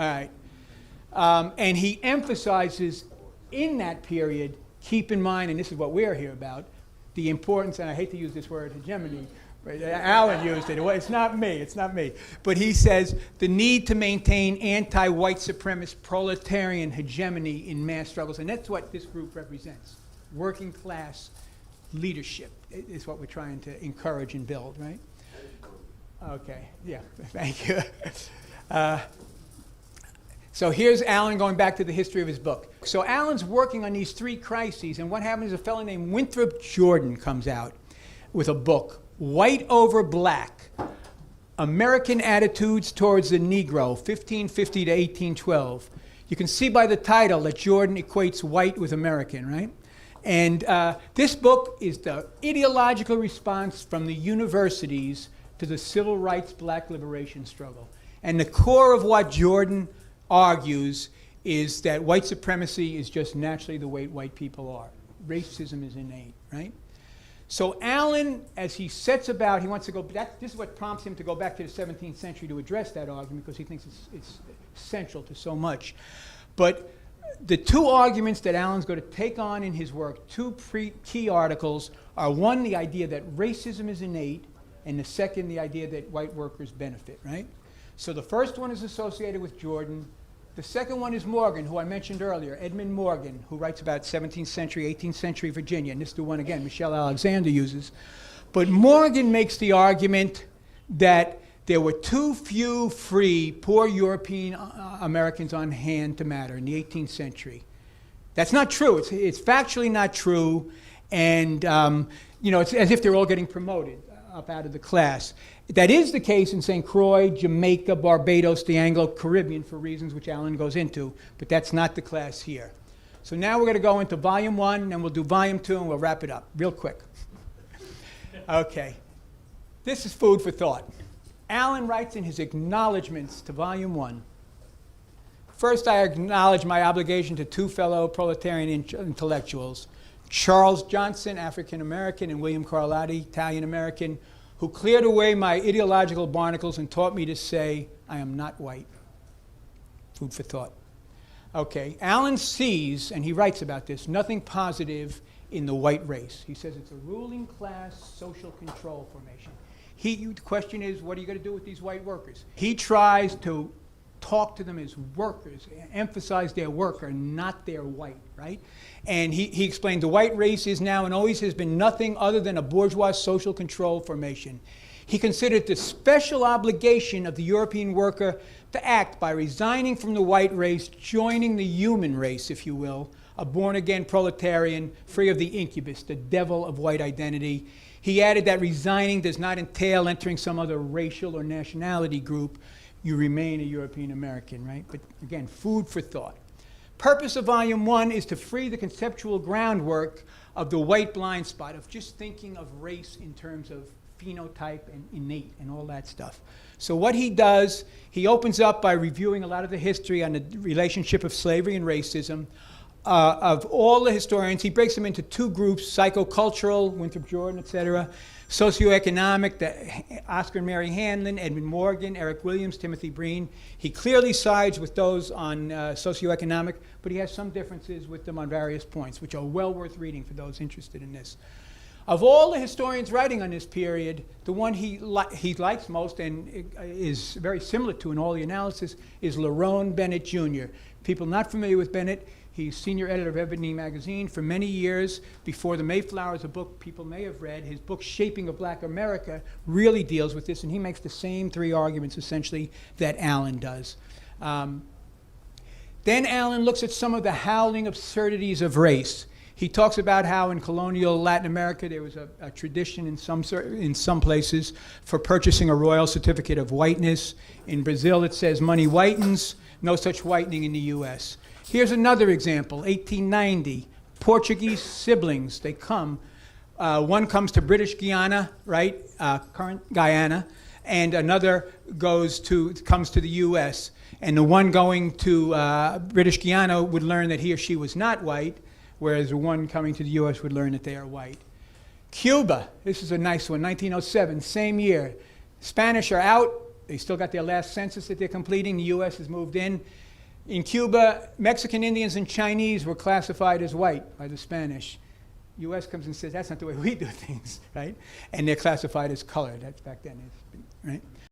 All right. And he emphasizes in that period, keep in mind, and this is what we're here about, the importance, and I hate to use this word, hegemony, but Alan used it. Well, it's not me. But he says the need to maintain anti-white supremacist proletarian hegemony in mass struggles, and that's what this group represents. Working class leadership is what we're trying to encourage and build, right? Okay, yeah, thank you. So here's Alan going back to the history of his book. So Alan's working on these three crises, and what happens is a fellow named Winthrop Jordan comes out with a book, White Over Black, American Attitudes Towards the Negro, 1550 to 1812. You can see by the title that Jordan equates white with American, right? And this book is the ideological response from the universities to the civil rights black liberation struggle. And the core of what Jordan argues is that white supremacy is just naturally the way white people are. Racism is innate, right? So Alan, as he sets about, he wants to go, this is what prompts him to go back to the 17th century to address that argument, because he thinks it's central to so much. But the two arguments that Alan's going to take on in his work, two key articles, are one, the idea that racism is innate, and the second, the idea that white workers benefit, right? So the first one is associated with Jordan. The second one is Morgan, who I mentioned earlier, Edmund Morgan, who writes about 17th century, 18th century Virginia, and this is the one, again, Michelle Alexander uses. But Morgan makes the argument that there were too few free, poor European Americans on hand to matter in the 18th century. That's not true. It's factually not true, and it's as if they're all getting promoted up out of the class. That is the case in St. Croix, Jamaica, Barbados, the Anglo-Caribbean, for reasons which Alan goes into, but that's not the class here. So now we're going to go into Volume 1, and we'll do Volume 2, and we'll wrap it up real quick. Okay. This is food for thought. Alan writes in his acknowledgments to Volume 1, first, I acknowledge my obligation to two fellow proletarian intellectuals, Charles Johnson, African-American, and William Carlotti, Italian-American, who cleared away my ideological barnacles and taught me to say, I am not white. Food for thought. Okay, Alan sees, and he writes about this, nothing positive in the white race. He says it's a ruling class social control formation. The question is, what are you going to do with these white workers? He tries to talk to them as workers, emphasize their worker, not their white, right? And he explained the white race is now and always has been nothing other than a bourgeois social control formation. He considered the special obligation of the European worker to act by resigning from the white race, joining the human race, if you will, a born-again proletarian, free of the incubus, the devil of white identity. He added that resigning does not entail entering some other racial or nationality group. You remain a European American, right? But again, food for thought. Purpose of Volume 1 is to free the conceptual groundwork of the white blind spot of just thinking of race in terms of phenotype and innate and all that stuff. So what he does, he opens up by reviewing a lot of the history on the relationship of slavery and racism. Of all the historians, he breaks them into two groups, psychocultural, Winthrop Jordan, etc., socioeconomic, Oscar and Mary Hanlon, Edmund Morgan, Eric Williams, Timothy Breen. He clearly sides with those on socioeconomic, but he has some differences with them on various points, which are well worth reading for those interested in this. Of all the historians writing on this period, the one he likes most and is very similar to in all the analysis is Lerone Bennett Jr. People not familiar with Bennett, he's senior editor of Ebony magazine for many years. Before the Mayflower is a book people may have read. His book, Shaping of Black America, really deals with this, and he makes the same three arguments, essentially, that Alan does. Then Alan looks at some of the howling absurdities of race. He talks about how in colonial Latin America there was a tradition in some places for purchasing a royal certificate of whiteness. In Brazil it says money whitens, no such whitening in the US. Here's another example, 1890, Portuguese siblings, they come. One comes to British Guiana, right, current Guyana, and another comes to the US. And the one going to British Guiana would learn that he or she was not white, whereas the one coming to the US would learn that they are white. Cuba, this is a nice one, 1907, same year. Spanish are out, They still got their last census that they're completing. The U.S. has moved in. In Cuba, Mexican Indians and Chinese were classified as white by the Spanish. U.S. comes and says, that's not the way we do things, right? And they're classified as colored. That's back then, right?